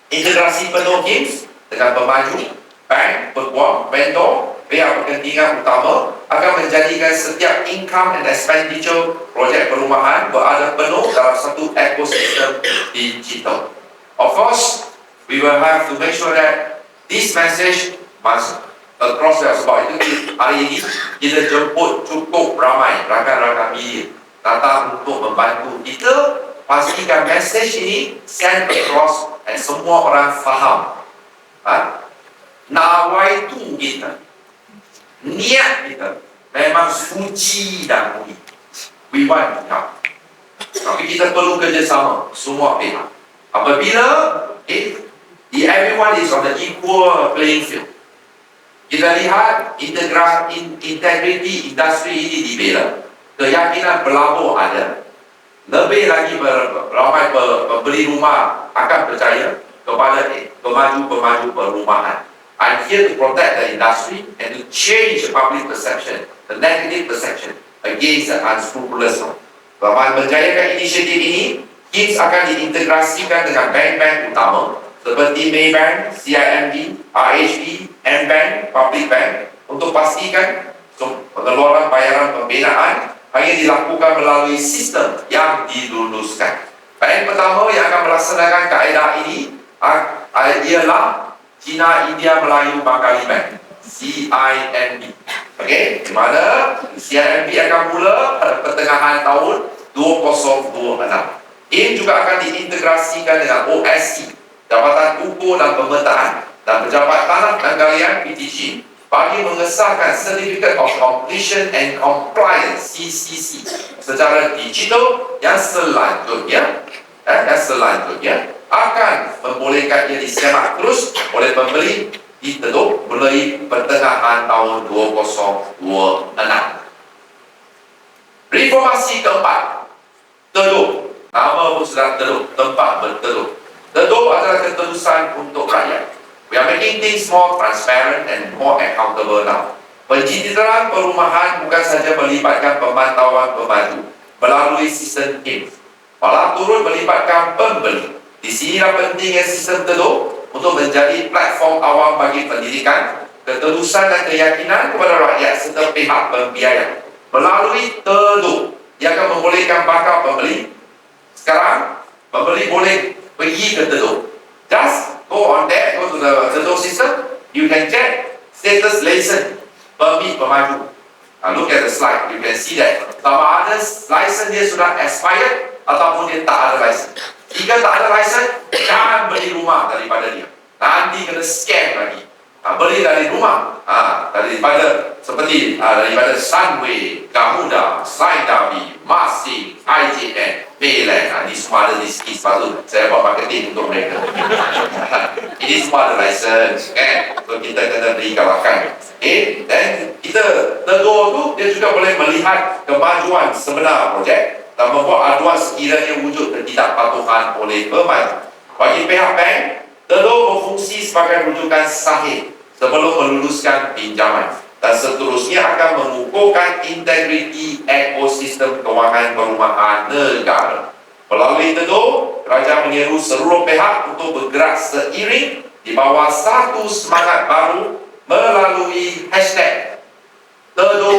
integrasi penuh HIMSS dengan pemaju, bank, peguam, vendor, pihak kepentingan utama akan menjadikan setiap income and expenditure projek perumahan berada penuh dalam satu ekosistem digital. Of course, we will have to make sure that this message must across the sebab itu hari ini kita jemput cukup ramai rakan-rakan media datang untuk membantu kita pastikan message ini send across dan semua orang faham. Nawaitu kita, niat kita memang suci dan mulia. We want to help. Tapi kita perlu kerjasama semua pihak. Apabila everyone is on the equal playing field, kita lihat integriti industri ini dibela, keyakinan pelabur ada, lebih lagi ramai pembeli rumah akan percaya kepada pemaju perumahan. I'm here to protect the industry and to change the public perception, the negative perception against the unscrupulous one. Selama menjayakan inisiatif ini, HIMSS akan diintegrasikan dengan bank-bank utama seperti Maybank, CIMB, RHB, M-Bank, Public Bank untuk pastikan pengeluaran bayaran pembinaan hanya dilakukan melalui sistem yang diluluskan. Bank pertama yang akan melaksanakan kaedah ini ialah Cina, India, Melayu, Bangkali Bank, CIMB. Okey, di mana CIMB akan mula pada pertengahan tahun 2026. Ini juga akan diintegrasikan dengan OSC, Jabatan Ukur dan Pemetaan, dan Pejabat Tanah dan Galian PTG bagi mengesahkan Certificate of Completion and Compliance CCC secara digital yang selanjutnya akan membolehkan ia disemak terus oleh pembeli di Teluk mulai pertengahan tahun 2026. Reformasi keempat, Teluk. Nama pun sudah Teluk, tempat berteluk. Teluk adalah keterusan untuk rakyat. We are making things more transparent and more accountable now. Pencitraan perumahan bukan saja melibatkan pemantauan pemaju melalui sistem HIMSS, malah turut melibatkan pembeli. Di sinilah pentingnya sistem Teluk untuk menjadi platform awam bagi pendidikan, ketelusan dan keyakinan kepada rakyat serta pihak pembiayaan. Melalui TEDO, dia akan membolehkan bakal pembeli. Sekarang, pembeli boleh pergi ke TEDO. Just go on there, go to the TEDO system, you can check status license, permit pemaju. Look at the slide, you can see that sama ada license dia sudah expired ataupun dia tak ada license. Jika tak ada license, jangan beli rumah daripada dia. Nanti kena scam lagi. Beli dari rumah, daripada seperti daripada Sunway, Garuda, Saidabi, Masing, IJN, Mayland. Ini semua ada di skis baru. Saya buat marketing untuk mereka. Ini semua ada license, kan? So kita kena beri kawakan. Dan kita TEDO tu dia juga boleh melihat kemajuan sebenar projek dan membuat aduan sekiranya wujud ketidakpatuhan oleh pemaju. Bagi pihak bank, TEDO berfungsi sebagai rujukan sahih sebelum meluluskan pinjaman dan seterusnya akan mengukuhkan integriti ekosistem kewangan perumahan negara. Melalui TEDO, kerajaan menyeru seluruh pihak untuk bergerak seiring di bawah satu semangat baru melalui hashtag TEDO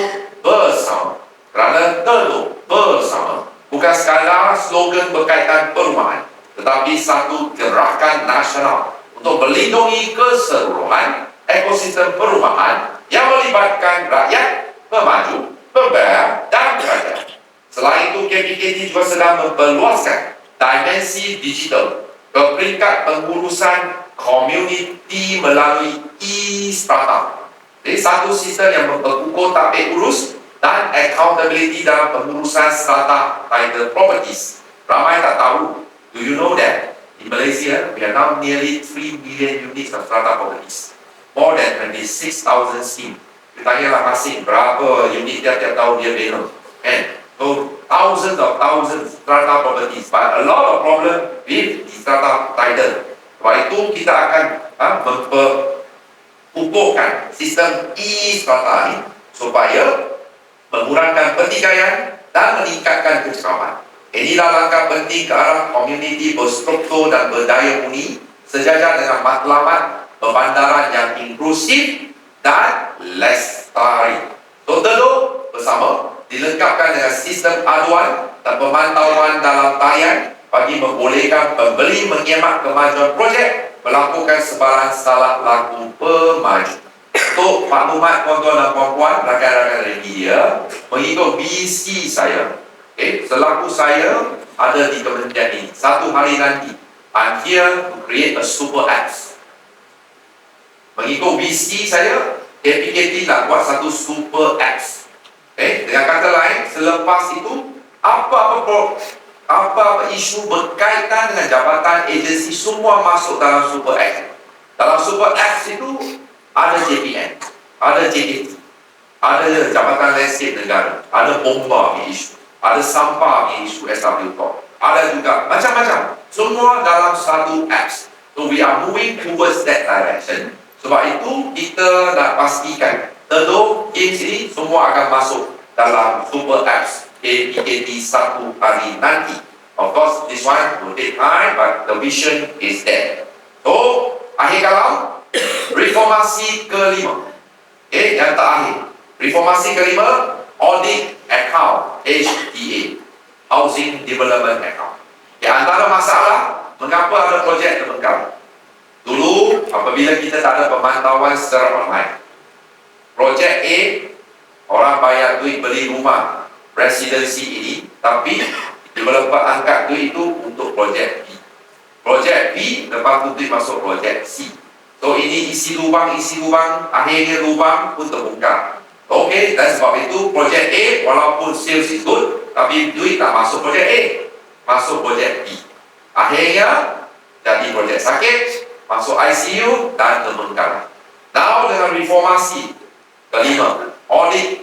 Bersama. Kerana TEDO Bersama bukan sekadar slogan berkaitan perumahan, tetapi satu gerakan nasional untuk melindungi keseluruhan ekosistem perumahan yang melibatkan rakyat, pemaju, pembayar dan kerajaan. Selain itu, KPKT juga sedang memperluaskan dimensi digital ke peringkat pengurusan komuniti melalui e-startup. Jadi satu sistem yang memperkukuh tapik urus dan accountability dalam pengurusan startup title properties. Ramai tak tahu. Do you know that in Malaysia we are now nearly 3 million units of startup properties, more than 26,000 schemes. Kita tanyalah Masing berapa unit tiap-tiap tahun dia bina, so thousands startup properties, but a lot of problem with the startup title. Sebab itu kita akan memperkukuhkan sistem e-startup ini supaya mengurangkan pertikaian dan meningkatkan kecekapan. Inilah langkah penting ke arah komuniti berstruktur dan berdaya uni sejajar dengan matlamat pembandaran yang inklusif dan lestari. TEDO Bersama dilengkapkan dengan sistem aduan dan pemantauan dalam talian bagi membolehkan pembeli menyemak kemajuan projek, melakukan sebarang salah laku pemaju. Untuk maklumat tuan-tuan dan puan-puan, rakan-rakan media, mengikut visi saya, selaku saya ada di kementerian ini, satu hari nanti I'm here to create a super apps. Mengikut visi saya, KPKT nak buat satu super apps. Dengan kata lain, selepas itu apa-apa isu berkaitan dengan jabatan agensi semua masuk dalam super apps. Dalam super apps itu ada JPN, ada JKT, ada Jabatan Landscape Negara, ada bomba punya isu, ada sampah punya isu SW Corp, ada juga macam-macam. Semua dalam satu apps. So we are moving towards that direction. Sebab itu kita nak pastikan TEDO Games ini semua akan masuk dalam super apps KPKT satu hari nanti. Of course, this one will take time, but the vision is there. So, akhir kalam, reformasi kelima. Yang terakhir. Reformasi kelima, audit account, HDA, Housing Development Account. Antara masalah, mengapa ada projek terbengkalai? Dulu, apabila kita tak ada pemantauan secara online, projek A, orang bayar duit beli rumah residensi ini, tapi developer angkat duit itu untuk projek B. Projek B, lepas tu duit masuk projek C. So ini isi lubang, akhirnya lubang pun terbongkar. Okey, dan sebab itu projek A, walaupun sales is good, tapi duit tak masuk projek A, masuk projek B. Akhirnya jadi projek sakit, masuk ICU dan terbengkalai. Now dengan reformasi kelima, audit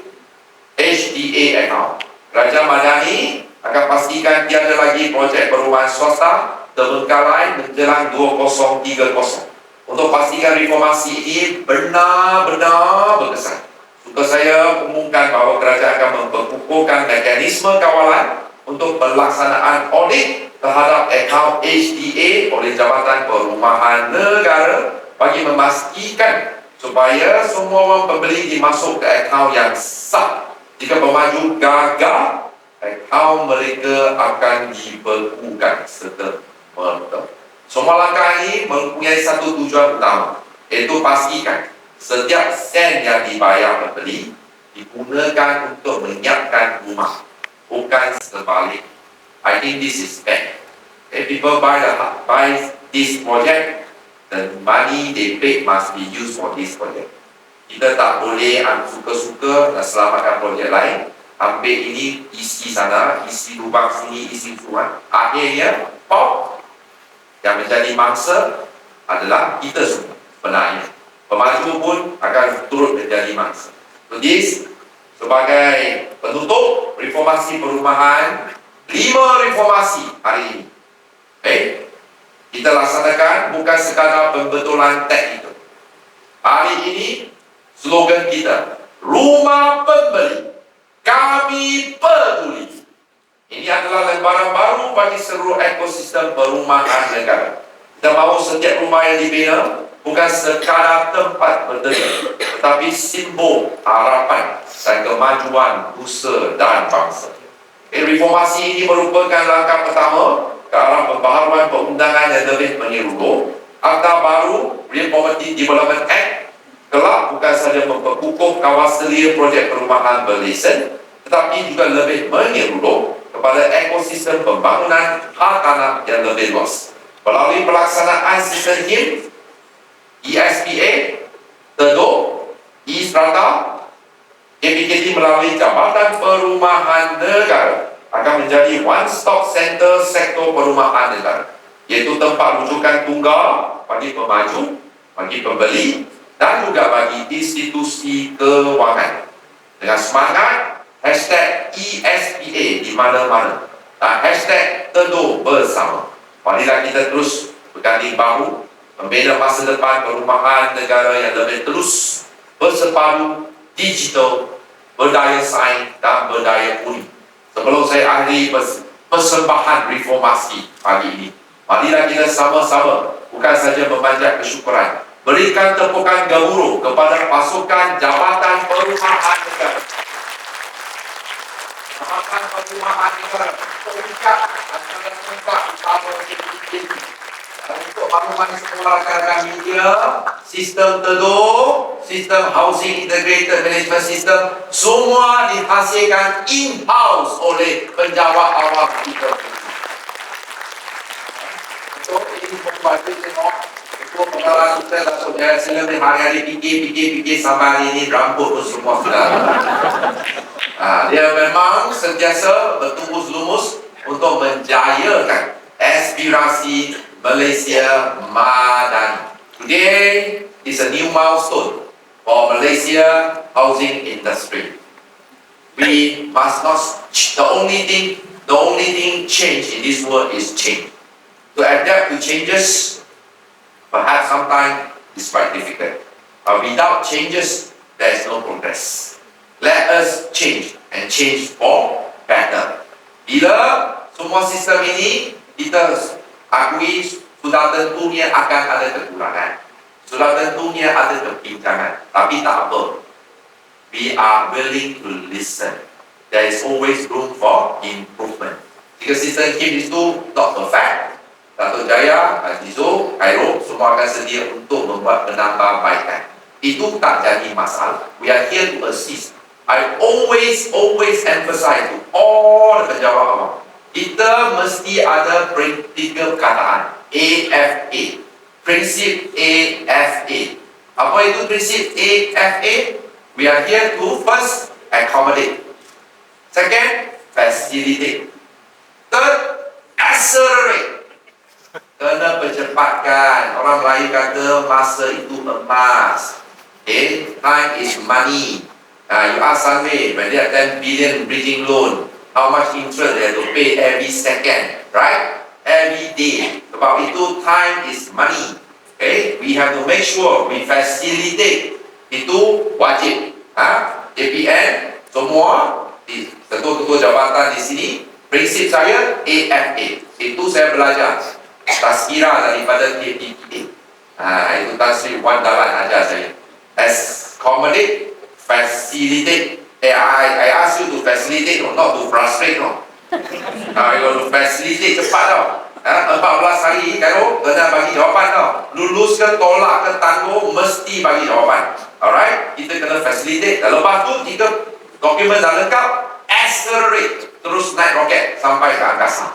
HDA account, Kerajaan Madani akan pastikan tiada lagi projek perumahan swasta terbengkalai menjelang 2030. Untuk pastikan reformasi ini benar-benar berkesan, suka saya umumkan bahawa kerajaan akan memperkukuhkan mekanisme kawalan untuk pelaksanaan audit terhadap akaun HDA oleh Jabatan Perumahan Negara bagi memastikan supaya semua orang pembeli dimasuk ke akaun yang sah. Jika pemaju gagal, akaun mereka akan dibekukan serta merta. Semua langkah ini mempunyai satu tujuan utama, iaitu pastikan setiap sen yang dibayar pembeli digunakan untuk menyiapkan rumah, bukan sebalik. I think this is fair. If people buy this project, the money they pay must be used for this project. Kita tak boleh suka-suka nak selamatkan projek lain, ambil ini, isi sana, isi lubang sini, isi suan. Akhirnya, pop, yang menjadi mangsa adalah kita semua sebenarnya. Pemaju pun akan turut menjadi mangsa. So this, sebagai penutup reformasi perumahan, 5 reformasi hari ini. Kita laksanakan bukan sekadar pembetulan teks itu. Hari ini, slogan kita, rumah pembeli, kami peduli. Ini adalah lembaran baru bagi seluruh ekosistem perumahan negara. Kita mahu setiap rumah yang dibina bukan sekadar tempat berdiri, tetapi simbol harapan dan kemajuan bangsa dan bangsa. Reformasi ini merupakan langkah pertama ke arah pembaharuan perundangan yang lebih menyeluruh. Akta baru Real Property Development Act kelak bukan sahaja memperkukuh kawasan projek perumahan berlesen, tetapi juga lebih menyeluruh kepada ekosistem pembangunan hak tanah yang lebih luas. Melalui pelaksanaan sistem HIM, ESPA, TEDO, E-Strata, KPKT melalui Jabatan Perumahan Negara akan menjadi one-stop center sektor perumahan negara, iaitu tempat rujukan tunggal bagi pemaju, bagi pembeli dan juga bagi institusi kewangan. Dengan semangat hashtag ESPA di mana-mana dan hashtag TEDO bersama, marilah kita terus berganding bahu membina masa depan perumahan negara yang lebih terus bersepadu, digital, berdaya saing dan berdaya uni. Sebelum saya akhiri persembahan reformasi pagi ini, marilah kita sama-sama bukan saja memanjat kesyukuran, berikan tepukan gemuruh kepada pasukan Jabatan Perumahan Negara. Jabatan Perumahan Negara terikat antara tempat utama KPKT. Dan untuk makluman semua rakan-rakan media, sistem TEDO, sistem Housing Integrated Management System, semua dihasilkan in-house oleh penjawat awam kita. Untuk ini membantu tengok, untuk pengalaman kita Datuk Jaya Selamat hari-hari fikir sampai hari ini rambut pun semua sudah. Dia memang sentiasa bertumbus lumus untuk menjayakan aspirasi Malaysia Madani. Today is a new milestone for Malaysia housing industry. We must not. The only thing change in this world is change. To adapt to changes, perhaps sometimes is quite difficult. But without changes, there is no progress. Let us change and change for better. Bila semua sistem ini kita akui, sudah tentunya akan ada kekurangan, sudah tentunya ada kebincangan, tapi tak apa. We are willing to listen. There is always room for improvement. Jika sistem KIM itu not perfect, Datuk Jaya, Azizo, Cairo semua akan sedia untuk membuat penambahbaikan. Itu tak jadi masalah. We are here to assist. I always emphasize to all the penjawat awam, kita mesti ada tiga perkataan AFA, prinsip AFA. Apa itu prinsip AFA? We are here to first accommodate, second facilitate, third accelerate. Kena percepatkan. Orang Melayu kata masa itu emas. Time is money. You ask Sunway, when they have 10 billion bridging loan, how much interest they have to pay every second, right? Every day. Sebab itu time is money. We have to make sure we facilitate. Itu wajib. JPN semua ketua-ketua jabatan di sini, prinsip saya AFA. Itu saya belajar tazkirah daripada KPKT. Itu Tan Sri Wan Dalan ajar saya. accommodate, facilitate. I ask you to facilitate, not to frustrate. You got to facilitate cepat tau. 14 hari kan kena bagi jawapan tau. Lulus ke tolak ke tangguh mesti bagi jawapan. Alright, kita kena facilitate. Lepas tu jika dokumen dah lengkap, accelerate, terus naik roket sampai ke angkasa.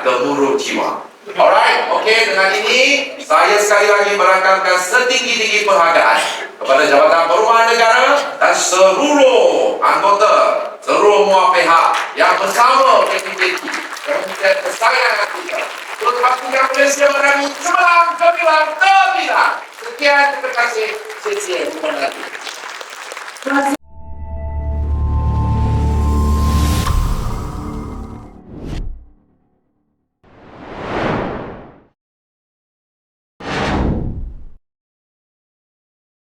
Gemuruh jiwa. Alright, okey, dengan ini saya sekali lagi merakamkan setinggi-tinggi penghargaan kepada Jabatan Perumahan Negara dan seluruh anggota, seluruh semua pihak yang bersama PKPT dan kesayangan kita. Terima Malaysia menangi cemerlang, gemilang, gembira. Sekian, terima kasih. Terima kasih.